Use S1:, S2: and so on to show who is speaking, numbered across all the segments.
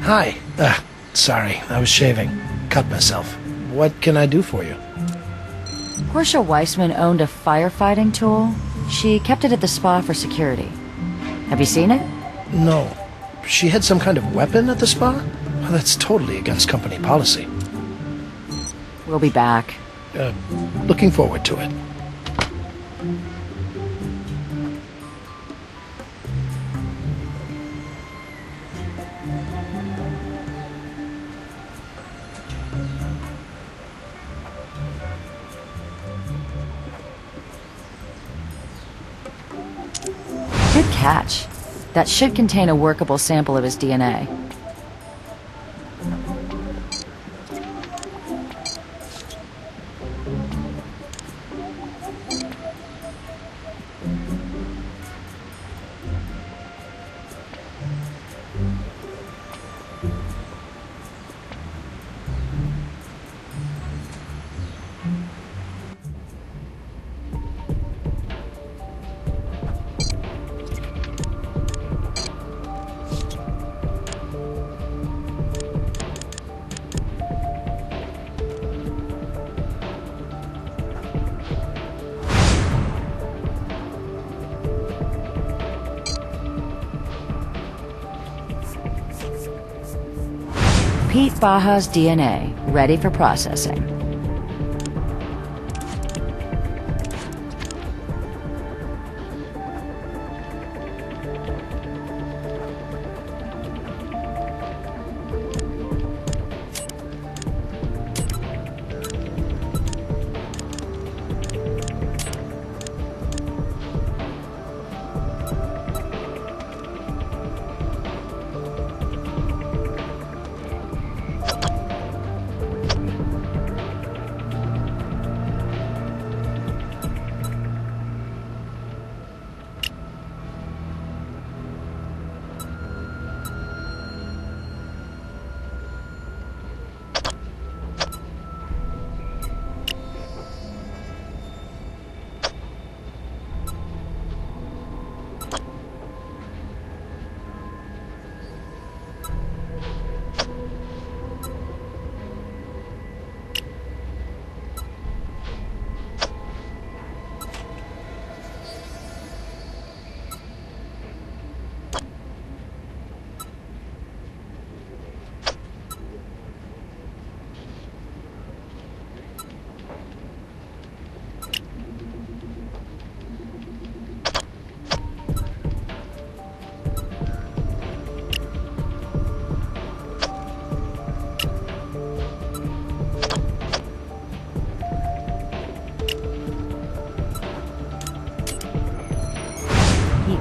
S1: Hi. Sorry, I was shaving. Cut myself. What can I do for you?
S2: Portia Weissman owned a firefighting tool. She kept it at the spa for security. Have you seen it?
S1: No. She had some kind of weapon at the spa? Well, that's totally against company policy.
S2: We'll be back.
S1: Looking forward to it.
S2: Good catch. That should contain a workable sample of his DNA. Pete Baja's DNA, ready for processing.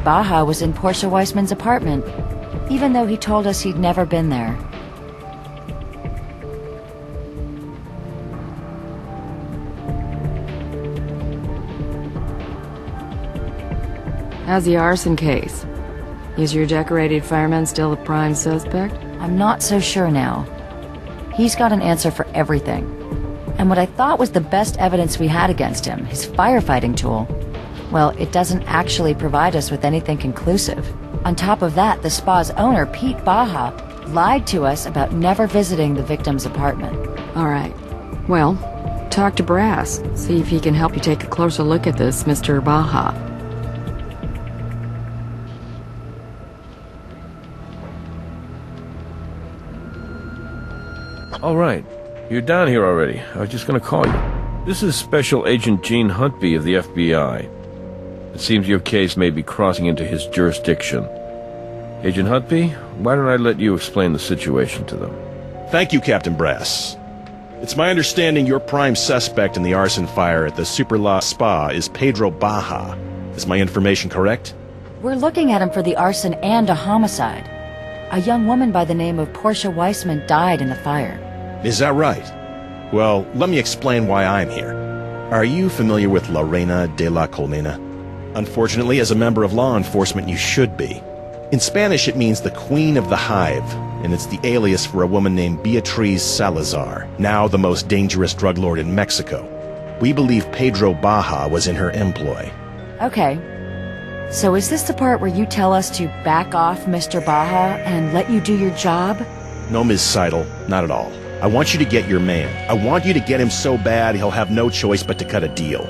S2: Baja was in Portia Weissman's apartment, even though he told us he'd never been there.
S3: How's the arson case? Is your decorated fireman still the prime suspect?
S2: I'm not so sure now. He's got an answer for everything. And what I thought was the best evidence we had against him, his firefighting tool, well, it doesn't actually provide us with anything conclusive. On top of that, the spa's owner, Pete Baja, lied to us about never visiting the victim's apartment.
S3: All right. Well, talk to Brass. See if he can help you take a closer look at this, Mr. Baja.
S4: All right. You're down here already. I was just going to call you. This is Special Agent Gene Huntby of the FBI. It seems your case may be crossing into his jurisdiction. Agent Huntby, why don't I let you explain the situation to them?
S5: Thank you, Captain Brass. It's my understanding your prime suspect in the arson fire at the Super La Spa is Pedro Baja. Is my information correct?
S2: We're looking at him for the arson and a homicide. A young woman by the name of Portia Weissman died in the fire.
S5: Is that right? Well, let me explain why I'm here. Are you familiar with La Reina de la Colmena? Unfortunately, as a member of law enforcement, you should be. In Spanish, it means the Queen of the Hive, and it's the alias for a woman named Beatriz Salazar, now the most dangerous drug lord in Mexico. We believe Pedro Baja was in her employ.
S2: Okay. So is this the part where you tell us to back off Mr. Baja and let you do your job?
S5: No, Ms. Seidel, not at all. I want you to get your man. I want you to get him so bad he'll have no choice but to cut a deal.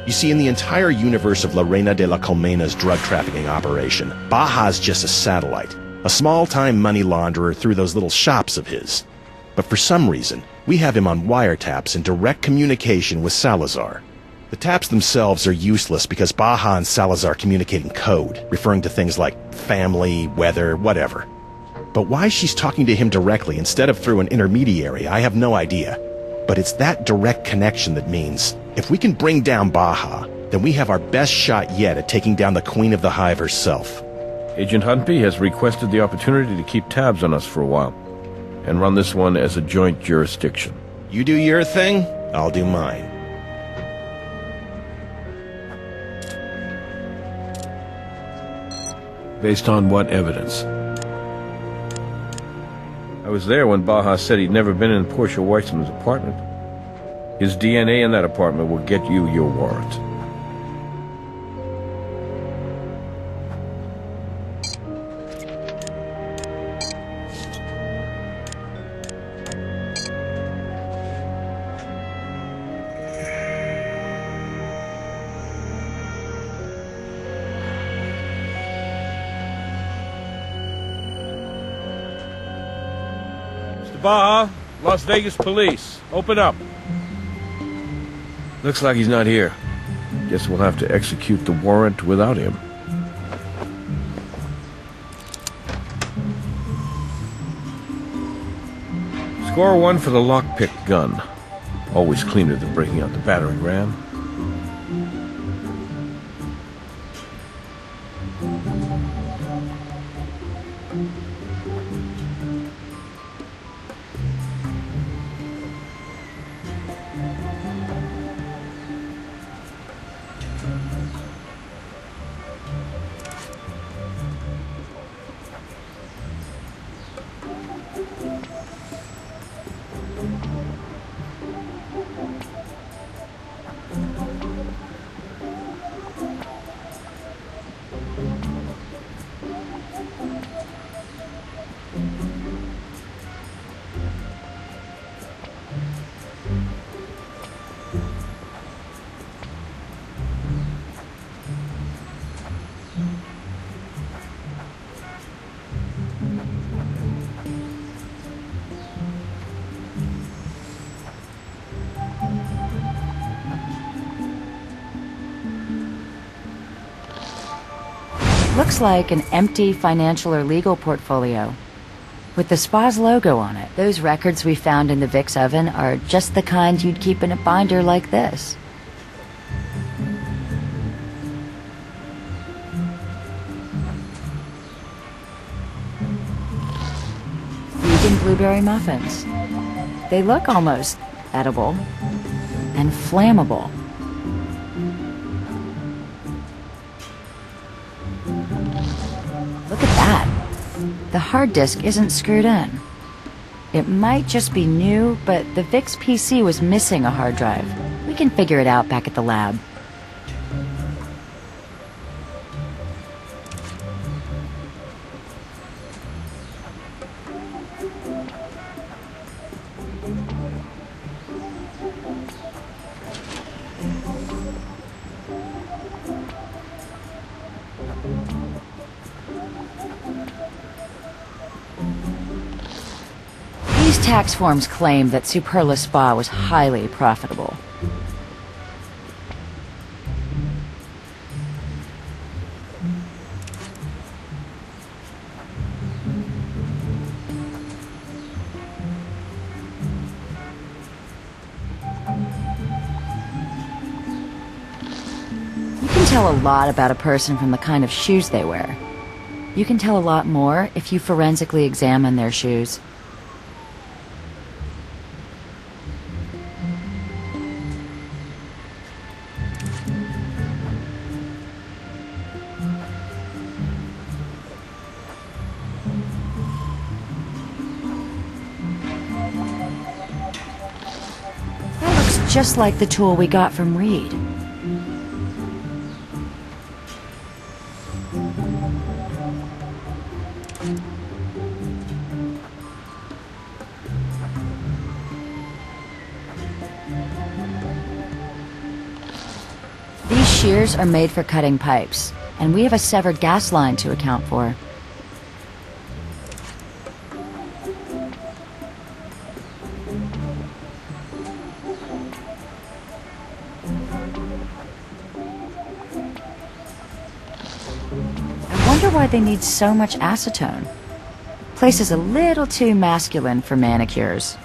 S5: You see, in the entire universe of Lorena de la Colmena's drug trafficking operation, Baja's just a satellite, a small-time money launderer through those little shops of his. But for some reason, we have him on wiretaps in direct communication with Salazar. The taps themselves are useless because Baja and Salazar communicate in code, referring to things like family, weather, whatever. But why she's talking to him directly instead of through an intermediary, I have no idea. But it's that direct connection that means, if we can bring down Baja, then we have our best shot yet at taking down the Queen of the Hive herself.
S4: Agent Huntby has requested the opportunity to keep tabs on us for a while, and run this one as a joint jurisdiction.
S5: You do your thing, I'll do mine.
S4: Based on what evidence? I was there when Baja said he'd never been in Portia Weissman's apartment. His DNA in that apartment will get you your warrant. Baja, Las Vegas police. Open up. Looks like he's not here. Guess we'll have to execute the warrant without him. Score 1 for the lockpick gun. Always cleaner than breaking out the battering ram.
S2: Looks like an empty financial or legal portfolio with the spa's logo on it. Those records we found in the Vic's oven are just the kind you'd keep in a binder like this. Vegan blueberry muffins. They look almost edible and flammable. Look at that. The hard disk isn't screwed in. It might just be new, but the Vic's PC was missing a hard drive. We can figure it out back at the lab. These tax forms claim that Superla Spa was highly profitable. You can tell a lot about a person from the kind of shoes they wear. You can tell a lot more if you forensically examine their shoes. Just like the tool we got from Reed. shears are made for cutting pipes, and we have a severed gas line to account for. I wonder why they need so much acetone. Place is a little too masculine for manicures.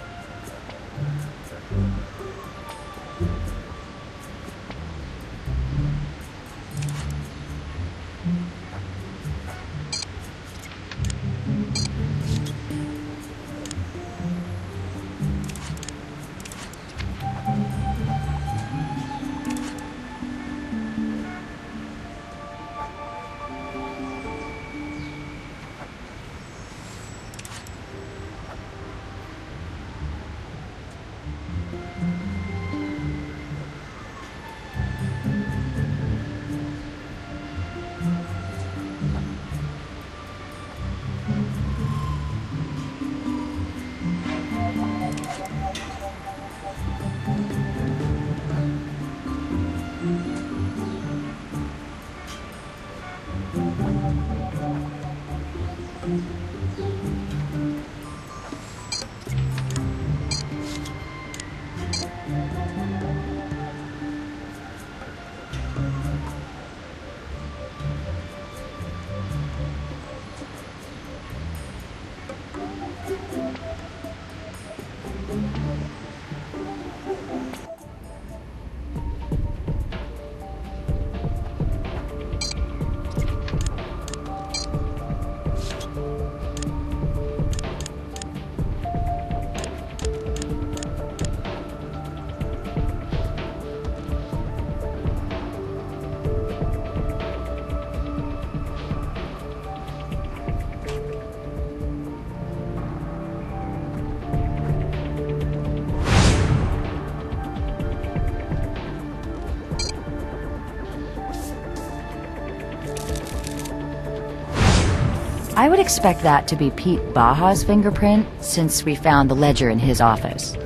S2: I would expect that to be Pete Baja's fingerprint, since we found the ledger in his office.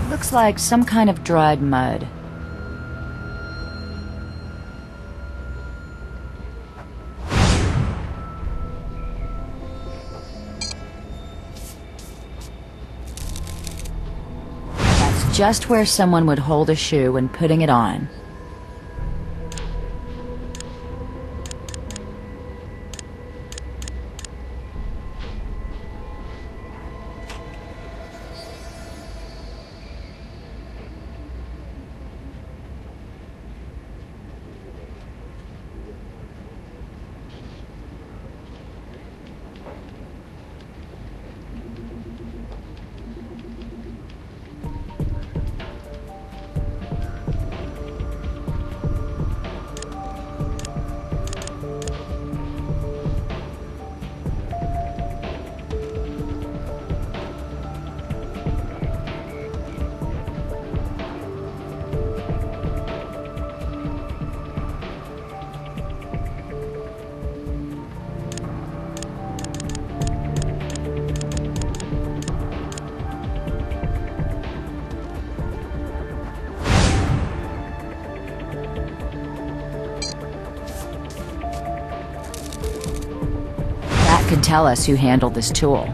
S2: Looks like some kind of dried mud. Just where someone would hold a shoe when putting it on. Could tell us who handled this tool.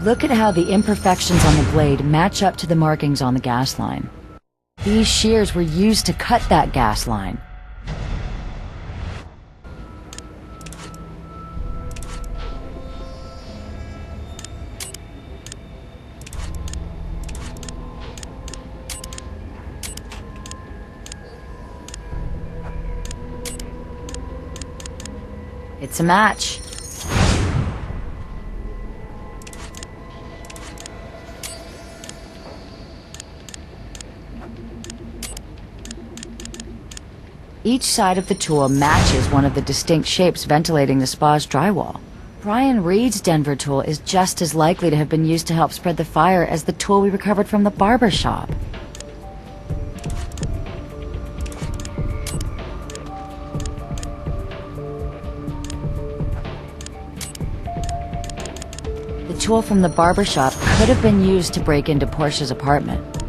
S2: Look at how the imperfections on the blade match up to the markings on the gas line. These shears were used to cut that gas line. It's a match. Each side of the tool matches one of the distinct shapes ventilating the spa's drywall. Brian Reed's Denver tool is just as likely to have been used to help spread the fire as the tool we recovered from the barber shop. The tool from the barber shop could have been used to break into Portia's apartment.